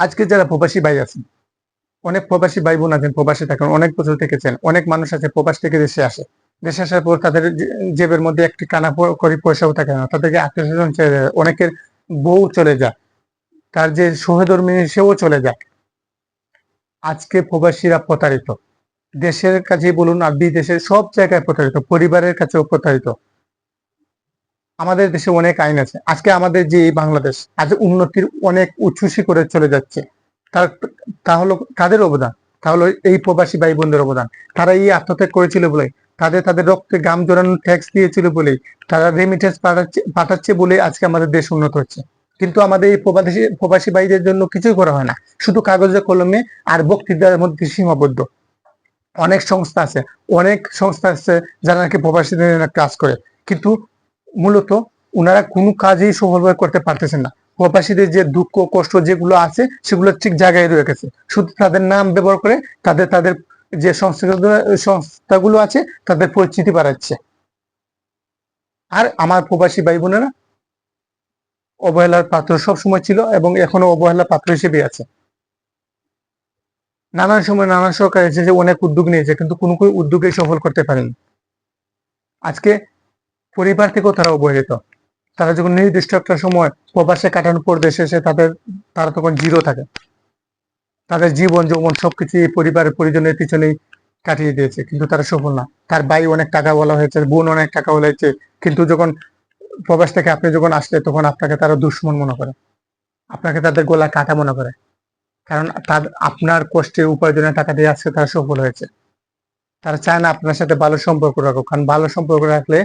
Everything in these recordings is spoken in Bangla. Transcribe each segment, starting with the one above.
আজকে যারা প্রবাসী ভাই আছেন, অনেক প্রবাসী ভাই বোন আছেন, প্রবাসী থাকেন, অনেক বছর থেকেছেন, অনেক মানুষ আছে প্রবাস থেকে দেশে আসে। দেশে আসার পর তাদের জেবের মধ্যে একটি কানা করি পয়সাও থাকে না, তাদেরকে আত্মীয় স্বজন চলে যায়, অনেকের বউ চলে যায়, তার যে সহধর্মিনী সেও চলে যায়। আজকে প্রবাসীরা প্রতারিত, দেশের কাছে বলুন আর বিদেশের সব জায়গায় প্রতারিত, পরিবারের কাছেও প্রতারিত। আমাদের দেশে অনেক আইন আছে, আজকে আমাদের যে এই বাংলাদেশ আজ উন্নতির অনেক উচ্চ শিখরে চলে যাচ্ছে। তার তাহলে কাদের অবদান? তাহলে এই প্রবাসী ভাই বোনদের অবদান। তারা এই আত্মত্যাগ করেছিল বলে, তাদের রক্তে গাম জড়ানো ট্যাক্স দিয়েছিল বলেই, তারা রেমিটেন্স পাঠাচ্ছে বলে আজকে আমাদের দেশ উন্নত হচ্ছে। কিন্তু আমাদের এই প্রবাসী ভাইদের জন্য কিছুই করা হয় না, শুধু কাগজে কলমে আর বক্তৃতার মধ্যে সীমাবদ্ধ। অনেক সংস্থা আছে যারা নাকি প্রবাসীদের জন্য কাজ করে, কিন্তু মূলত ওনারা কোনো কাজই সফলভাবে করতে পারতেছেন না। প্রবাসীদের যে দুঃখ কষ্ট যেগুলো আছে সেগুলো ঠিক জায়গায় রয়ে গেছে, শুধু তাদের নাম ব্যবহার করে তাদের তাদের যে সংস্থাগুলো আছে তাদের পরিচিতি বাড়াচ্ছে। আর আমার প্রবাসী ভাই বোনেরা অবহেলার পাত্র সবসময় ছিল এবং এখনো অবহেলার পাত্র হিসেবে আছে। নানান সময় নানান সরকার এসেছে, অনেক উদ্যোগ নিয়েছে, কিন্তু কোনো উদ্যোগেই সফল করতে পারেনি। আজকে পরিবার থেকেও তারা অবহেলিত। তারা যখন নির্দিষ্ট একটা সময় প্রবাসে কাটানোর পর দেশে এসে তারা তখন জিরো থাকে। তাদের জীবন যৌবন সবকিছু এই পরিবারের পরিজনের পিছনেই কাটিয়ে দিয়েছে, কিন্তু তারা সফল না। তার ভাই অনেক টাকা বলা হয়েছে, বোন অনেক টাকা বলা হয়েছে, কিন্তু যখন প্রবাস থেকে আপনি যখন আসলে তখন আপনাকে তারা দুশ্মন মনে করে, আপনাকে তাদের গোলা কাটা মনে করে। কারণ আপনার কষ্টে উপার্জনের টাকা দিয়ে আজকে তারা সফল হয়েছে। তারা চায় না আপনার সাথে ভালো সম্পর্ক রাখুক, কারণ ভালো সম্পর্ক রাখলে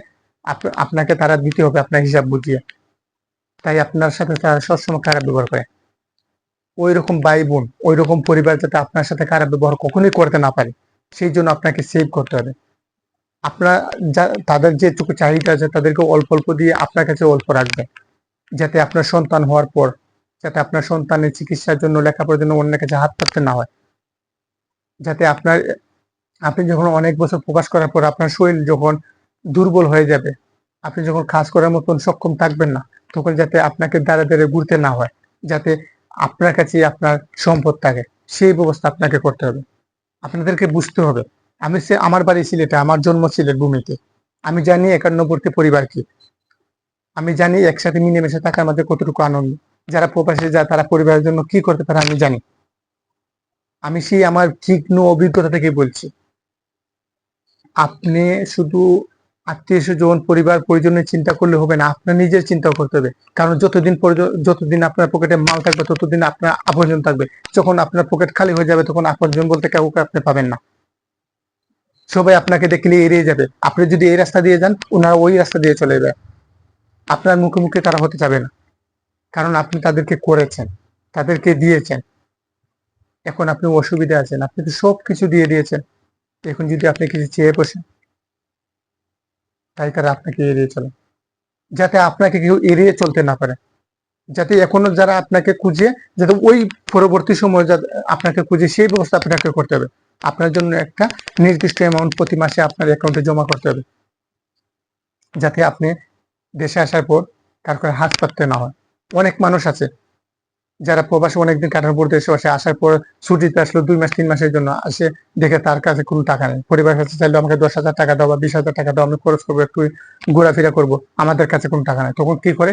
আপনাকে তারা দিতে হবে আপনার হিসাব বুঝিয়ে। তাই আপনার সাথে তারা সবসময় খারাপ ব্যবহার করে। ওই রকম ভাই বোন, ওই রকম পরিবার যাতে আপনার সাথে খারাপ ব্যবহার কখনোই করতে না পারে, সেই জন্য আপনাকে সেভ করতে হবে। আপনার তাদের যেটুকু চাহিদা আছে তাদেরকে অল্প অল্প দিয়ে আপনার কাছে অল্প রাখবে, যাতে আপনার সন্তান হওয়ার পর যাতে আপনার সন্তানের চিকিৎসার জন্য লেখাপড়ার জন্য অন্যের কাছে হাত পাততে না হয়। যাতে আপনি যখন অনেক বছর প্রবাস করার পর আপনার শরীর যখন দুর্বল হয়ে যাবে, আপনি যখন কাজ করার মতন সক্ষম থাকবেন না, তখন যাতে আপনাকে দাঁড়ে দাঁড়ে ঘুরতে না হয়, যাতে আপনার কাছে আপনার সম্পদ থাকে, সেই ব্যবস্থা আপনাকে করতে হবে। আপনাদেরকে বুঝতে হবে। আমার বাড়ি সিলেটে, আমার জন্ম সিলেট ভূমিতে। আমি জানি একান্নবর্তী পরিবার কি, আমি জানি একসাথে মিলেমিশে থাকার মধ্যে কতটুকু আনন্দ। যারা প্রবাসে যায় তারা পরিবারের জন্য কি করতে পারে আমি জানি। আমি সেই আমার তীক্ষ্ণ অভিজ্ঞতা থেকে বলছি। আপনি শুধু আত্মীয় স্বজন পরিবার পরিজনের চিন্তা করলে হবে না, আপনার নিজের চিন্তাও করতে হবে। কারণ যতদিন আপনার পকেটে মাল থাকবে ততদিন আপনার আপনজন থাকবে। যখন আপনার পকেট খালি হয়ে যাবে তখন আপনজন বলতে কাউকে আপনি পাবেন না। সবাই আপনাকে দেখলে এড়িয়ে যাবে। আপনি যদি এই রাস্তা দিয়ে যান, ওনারা ওই রাস্তা দিয়ে চলে যাবে। আপনার মুখে মুখে তারা হতে যাবে না, কারণ আপনি তাদেরকে করেছেন, তাদেরকে দিয়েছেন। এখন আপনি অসুবিধা আছেন, আপনি তো সব কিছু দিয়ে দিয়েছেন, এখন যদি আপনি কিছু চেয়ে বসেন, তাই তারা আপনাকে এড়িয়ে চলে, যাতে আপনাকে কেউ এড়িয়ে চলতে না পারে। যাতে এখনো যারা আপনাকে খুঁজে, যাতে ওই পরবর্তী সময় যাতে আপনাকে খুঁজে সেই ব্যবস্থা আপনাকে করতে হবে। আপনার জন্য একটা নির্দিষ্ট অ্যামাউন্ট প্রতি মাসে আপনার অ্যাকাউন্টে জমা করতে হবে, যাতে আপনি দেশে আসার পর তার করে হাত পাততে না হয়। অনেক মানুষ আছে যারা প্রবাসে অনেকদিন কাটানোর পর দেশে আসে, আসার পর ছুটিতে আসলো 2 মাস 3 মাসের জন্য আসে, দেখে তার কাছে কোনো টাকা নেই। পরিবারের কাছে চাইলে আমাকে 10,000 টাকা দাও বা 20,000 টাকা দাও, আমি খরচ করবো, একটু ঘোরাফেরা করবো, আমাদের কাছে কোনো টাকা নেই। তখন কি করে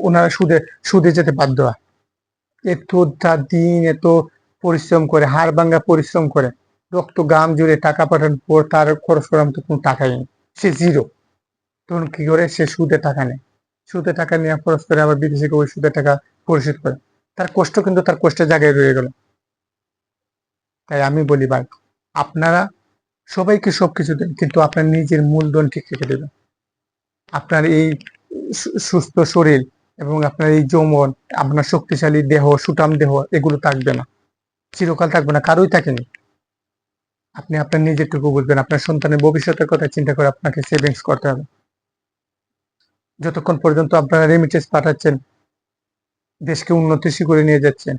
ওনারা সুদে সুদে যেতে বাধ্য হয়। এতটা দিন এত পরিশ্রম করে, হাড় ভাঙ্গা পরিশ্রম করে, রক্ত গাম জুড়ে টাকা পাঠানোর পর তার খরচ করার মতো কোনো টাকাই নেই, সে জিরো। তখন কি করে সে সুদে টাকা নেয়, সুদে টাকা নিয়ে খরচ করে আবার বিদেশে ওই সুদের টাকা পরিশোধ করে। তার কষ্ট কিন্তু তার কষ্টের জায়গায় রয়ে গেল। তাই আমি বলি ভাই, আপনারা সবাইকে সবকিছু দেন, কিন্তু আপনার নিজের মূলধন ঠিক রেখে দেবেন। আপনার এই সুস্থ শরীর এবং আপনার এই যৌবন, আপনার শক্তিশালী দেহ, সুঠাম দেহ, এগুলো থাকবে না, চিরকাল থাকবে না, কারোই থাকেনি। আপনি আপনার নিজেরটুকু বুঝবেন, আপনার সন্তানের ভবিষ্যতের কথা চিন্তা করে আপনাকে সেভিংস করতে হবে। যতক্ষণ পর্যন্ত আপনারা রেমিটেন্স পাঠাচ্ছেন, দেশকে উন্নতির শিখরে নিয়ে যাচ্ছেন,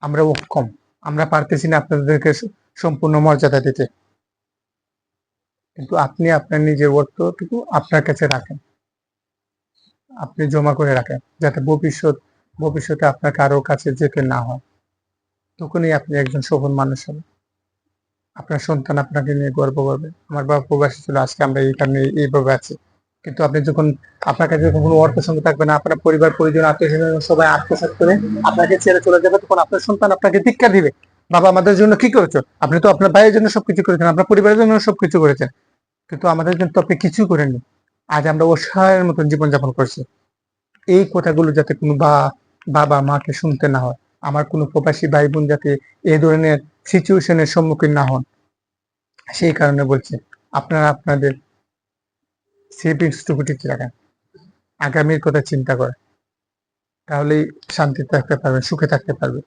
আমরা অক্ষম, আমরা পারতেছি না আপনাদেরকে সম্পূর্ণ মর্যাদা দিতে। কিন্তু আপনি আপনার নিজের অর্থটুকু আপনার কাছে রাখেন, আপনি জমা করে রাখেন, যাতে ভবিষ্যতে আপনার কারো কাছে যেতে না হয়। তখনই আপনি একজন সফল মানুষ হবেন। আপনার সন্তান আপনাকে নিয়ে গর্ব করবে, আমার বাবা প্রবাসী ছিল, আজকে আমরা এইখানে এইভাবে আছি। কিন্তু আপনি যখন, আপনার কাছে যখন কোনো অর্থ সংখ্যা থাকবে না, আপনার পরিবার পরিজন আত্মীয় স্বজন সবাই আত্মসাৎ করে আপনাকে ছেড়ে চলে যাবে, তখন আপনার সন্তান আপনাকে ধিক্কার দিবে, বাবা আমাদের জন্য কি করেছো, আপনি তো আপনার ভাইয়ের জন্য সবকিছু করেছেন, আপনার পরিবারের জন্য সবকিছু করেছেন, কিন্তু আমাদের জন্য তো আপনি কিছু করেননি। আজ আমরা অসহায়ের মতন জীবনযাপন করছি। এই কথাগুলো যাতে কোনো বাবা মাকে শুনতে না হয়, আমার কোনো প্রবাসী ভাই বোন যাতে এই ধরনের সিচুয়েশনের সম্মুখীন না হন, সেই কারণে বলছি আপনারা আপনাদের সেভিংস টুকু ঠিক রাখেন, আগামীর কথা চিন্তা করে, তাহলেই শান্তিতে থাকতে পারবে, সুখে থাকতে পারবে।